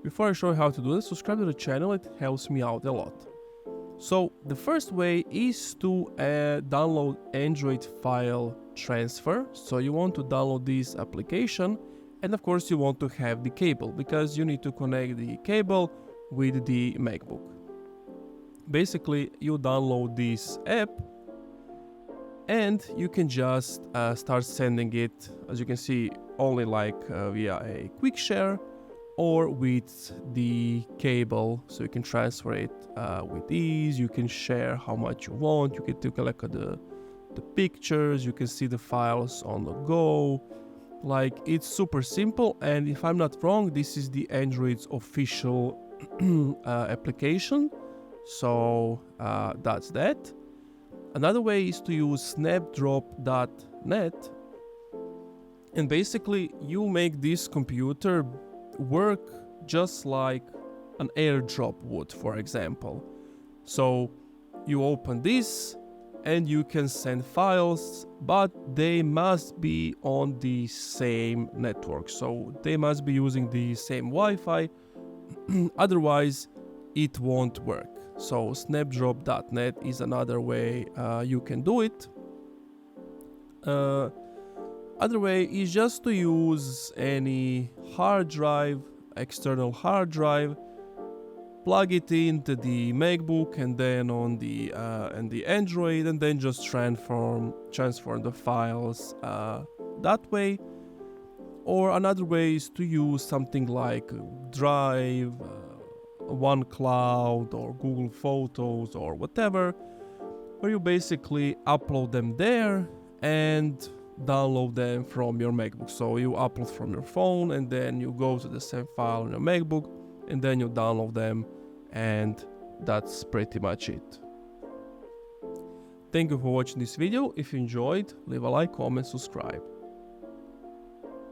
Before I show you how to do this, subscribe to the channel, it helps me out a lot. So the first way is to download Android file transfer. So you want to download this application, and of course you want to have the cable because you need to connect the cable with the MacBook. Basically, you download this app and you can just start sending it, as you can see, only like via a quick share or with the cable, so you can transfer it with ease. You can share how much you want, you can take a look at the pictures, you can see the files on the go. Like, it's super simple, and if I'm not wrong, this is the Android's official application. So that's that. Another way is to use snapdrop.net, and basically you make this computer work just like an airdrop would, for example. So you open this and you can send files, but they must be on the same network, so they must be using the same Wi-Fi, otherwise it won't work. So snapdrop.net is another way you can do it. Other way is just to use any hard drive, external hard drive, plug it into the MacBook and then on the Android, and then just transform the files that way. Or another way is to use something like Drive, OneCloud, or Google Photos, or whatever, where you basically upload them there and download them from your MacBook. So you upload from your phone and then you go to the same file on your MacBook and then you download them, and that's pretty much it. Thank you for watching this video. If you enjoyed, leave a like, comment, subscribe.